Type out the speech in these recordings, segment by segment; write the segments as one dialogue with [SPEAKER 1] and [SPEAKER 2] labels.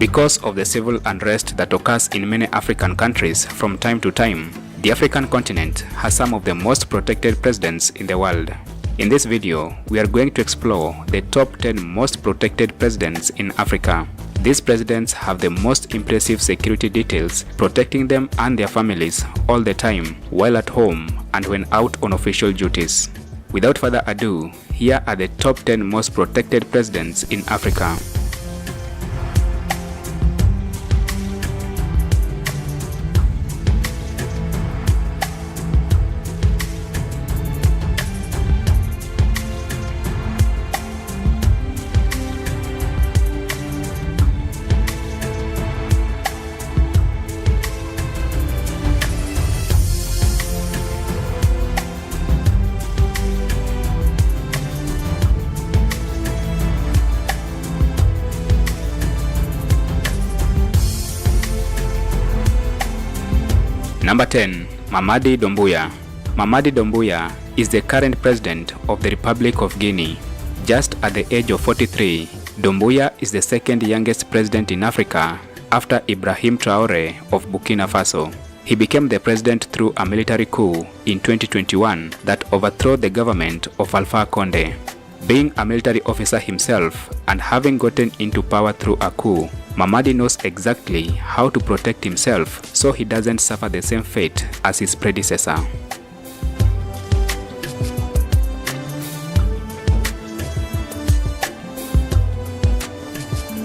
[SPEAKER 1] Because of the civil unrest that occurs in many African countries from time to time, the African continent has some of the most protected presidents in the world. In this video, we are going to explore the top 10 most protected presidents in Africa. These presidents have the most impressive security details protecting them and their families all the time while at home and when out on official duties. Without further ado, here are the top 10 most protected presidents in Africa. Number 10. Mamady Doumbouya. Mamady Doumbouya is the current president of the Republic of Guinea. Just at the age of 43, Doumbouya is the second youngest president in Africa after IBRAHIM TROARE of Burkina Faso. He became the president through a military coup in 2021 that overthrew the government of Alpha Conde. Being a military officer himself and having gotten into power through a coup, Mamady knows exactly how to protect himself so he doesn't suffer the same fate as his predecessor.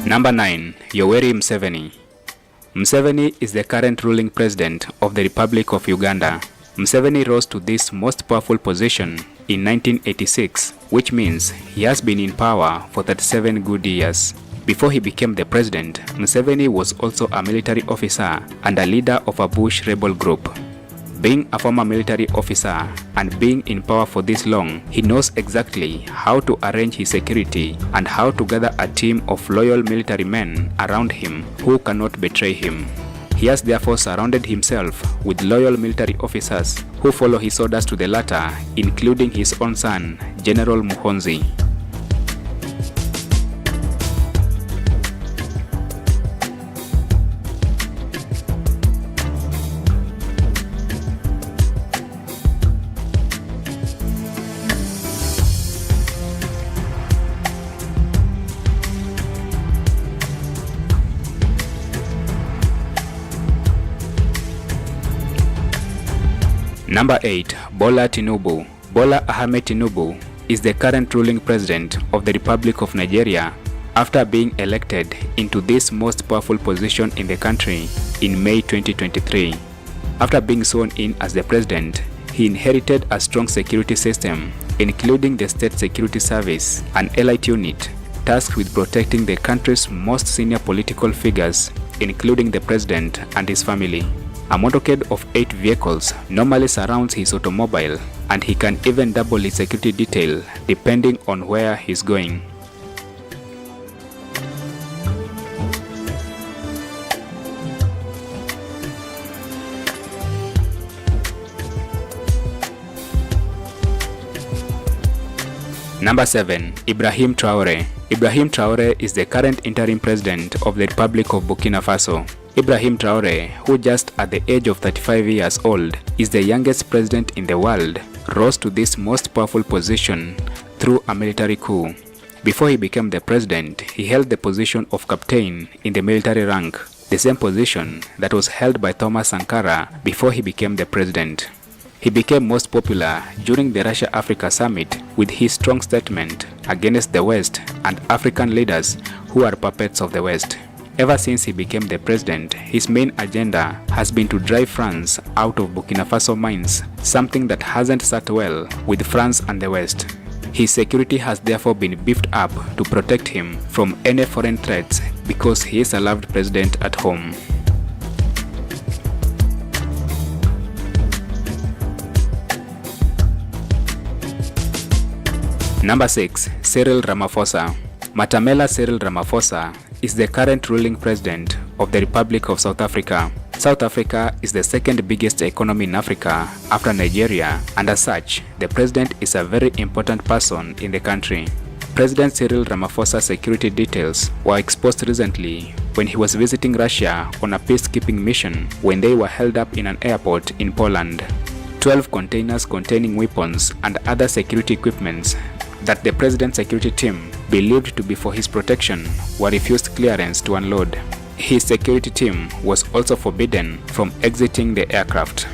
[SPEAKER 1] Number 9. Yoweri Museveni. Museveni is the current ruling president of the Republic of Uganda. Museveni rose to this most powerful position in 1986, which means he has been in power for 37 good years. Before he became the president, Museveni was also a military officer and a leader of a Bush rebel group. Being a former military officer and being in power for this long, he knows exactly how to arrange his security and how to gather a team of loyal military men around him who cannot betray him. He has therefore surrounded himself with loyal military officers who follow his orders to the latter, including his own son, General Muhoozi. Number 8. Bola Tinubu. Bola Ahmed Tinubu is the current ruling president of the Republic of Nigeria after being elected into this most powerful position in the country in May 2023. After being sworn in as the president, he inherited a strong security system, including the State Security Service, an elite unit tasked with protecting the country's most senior political figures, including the president and his family. A motorcade of 8 vehicles normally surrounds his automobile, and he can even double his security detail depending on where he's going. Number 7. Ibrahim Traore. Ibrahim Traore is the current interim president of the Republic of Burkina Faso. Ibrahim Traore, who just at the age of 35 years old is the youngest president in the world, rose to this most powerful position through a military coup. Before he became the president, he held the position of captain in the military rank, the same position that was held by Thomas Sankara before he became the president. He became most popular during the Russia-Africa summit with his strong statement against the West and African leaders who are puppets of the West. Ever since he became the president, his main agenda has been to drive France out of Burkina Faso mines, something that hasn't sat well with France and the West. His security has therefore been beefed up to protect him from any foreign threats because he is a loved president at home. Number 6. Cyril Ramaphosa. Matamela Cyril Ramaphosa is the current ruling president of the Republic of South Africa. South Africa is the second biggest economy in Africa after Nigeria, and as such, the president is a very important person in the country. President Cyril Ramaphosa's security details were exposed recently when he was visiting Russia on a peacekeeping mission when they were held up in an airport in Poland. 12 containers containing weapons and other security equipments that the president's security team believed to be for his protection were refused clearance to unload. His security team was also forbidden from exiting the aircraft.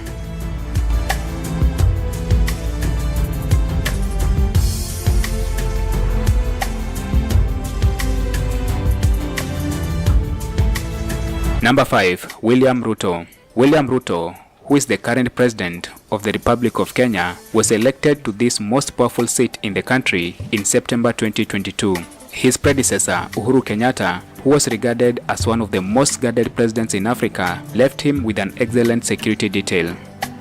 [SPEAKER 1] Number 5. William Ruto. William Ruto, who is the current president of the Republic of Kenya, was elected to this most powerful seat in the country in September 2022. His predecessor, Uhuru Kenyatta, who was regarded as one of the most guarded presidents in Africa, left him with an excellent security detail.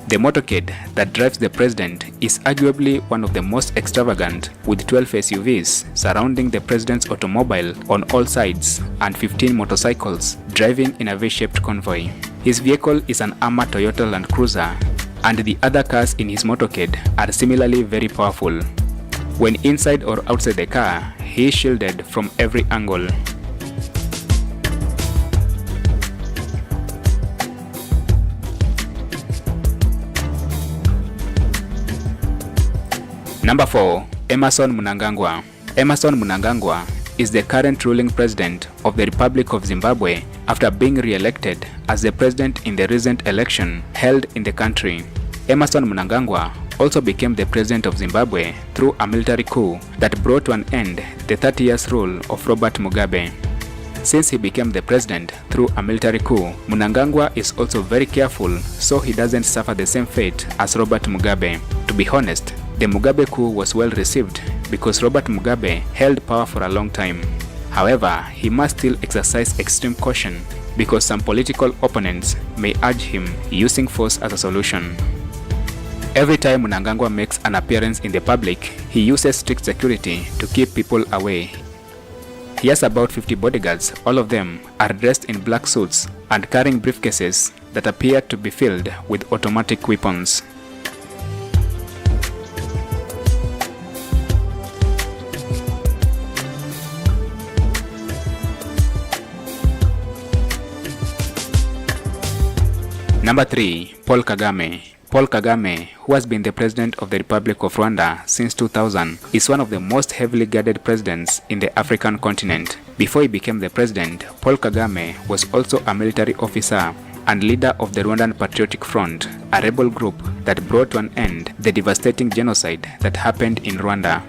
[SPEAKER 1] The motorcade that drives the president is arguably one of the most extravagant, with 12 SUVs surrounding the president's automobile on all sides and 15 motorcycles driving in a V-shaped convoy. His vehicle is an armored Toyota Land Cruiser, and the other cars in his motorcade are similarly very powerful. When inside or outside the car, he is shielded from every angle. Number 4. Emmerson Mnangagwa. Emmerson Mnangagwa is the current ruling president of the Republic of Zimbabwe after being re-elected as the president in the recent election held in the country. Emmerson Mnangagwa also became the president of Zimbabwe through a military coup that brought to an end the 30 years rule of Robert Mugabe. Since he became the president through a military coup, Mnangagwa is also very careful so he doesn't suffer the same fate as Robert Mugabe. To be honest, the Mugabe coup was well received because Robert Mugabe held power for a long time. However, he must still exercise extreme caution because some political opponents may urge him using force as a solution. Every time Mnangagwa makes an appearance in the public, he uses strict security to keep people away. He has about 50 bodyguards. All of them are dressed in black suits and carrying briefcases that appear to be filled with automatic weapons. Number 3. Paul Kagame. Paul Kagame, who has been the president of the Republic of Rwanda since 2000, is one of the most heavily guarded presidents in the African continent. Before he became the president, Paul Kagame was also a military officer and leader of the Rwandan Patriotic Front, a rebel group that brought to an end the devastating genocide that happened in Rwanda.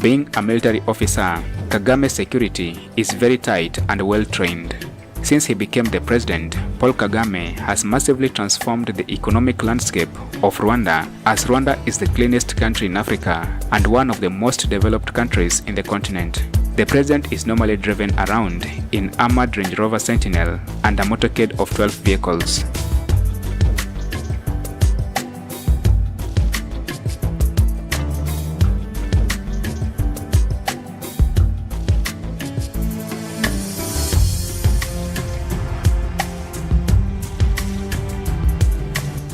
[SPEAKER 1] Being a military officer, Kagame's security is very tight and well trained. Since he became the president, Paul Kagame has massively transformed the economic landscape of Rwanda, as Rwanda is the cleanest country in Africa and one of the most developed countries in the continent. The president is normally driven around in armored Range Rover Sentinel and a motorcade of 12 vehicles.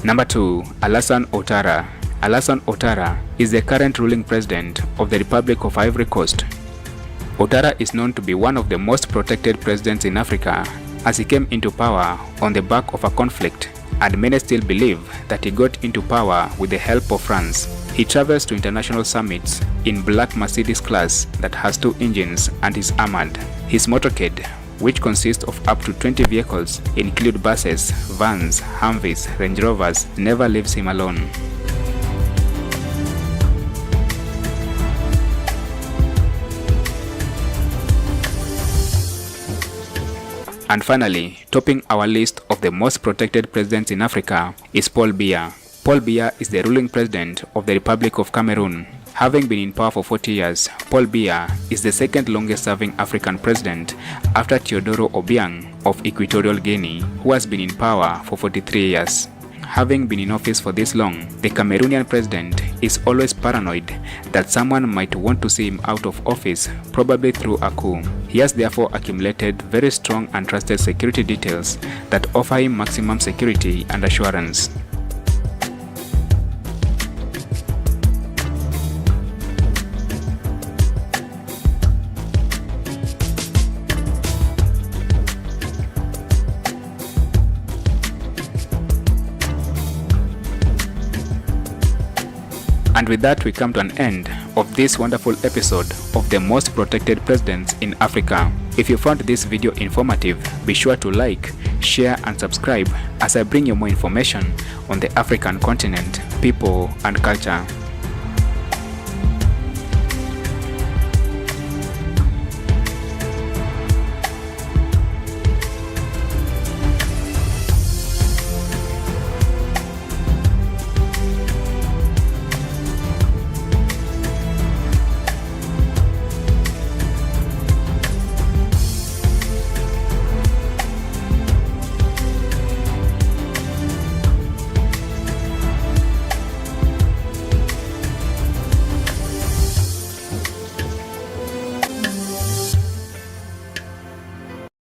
[SPEAKER 1] Number 2. Alassane Ouattara. Alassane Ouattara is the current ruling president of the Republic of Ivory Coast. Ouattara is known to be one of the most protected presidents in Africa, as he came into power on the back of a conflict, and many still believe that he got into power with the help of France. He travels to international summits in black Mercedes class that has 2 engines and is armored. His motorcade, which consists of up to 20 vehicles, include buses, vans, Humvees, Range Rovers, never leaves him alone. And finally, topping our list of the most protected presidents in Africa is Paul Biya. Paul Biya is the ruling president of the Republic of Cameroon. Having been in power for 40 years, Paul Biya is the second longest serving African president after Teodoro Obiang of Equatorial Guinea, who has been in power for 43 years. Having been in office for this long, the Cameroonian president is always paranoid that someone might want to see him out of office, probably through a coup. He has therefore accumulated very strong and trusted security details that offer him maximum security and assurance. And with that, we come to an end of this wonderful episode of the most protected presidents in Africa. If you found this video informative, be sure to like, share and subscribe as I bring you more information on the African continent, people and culture.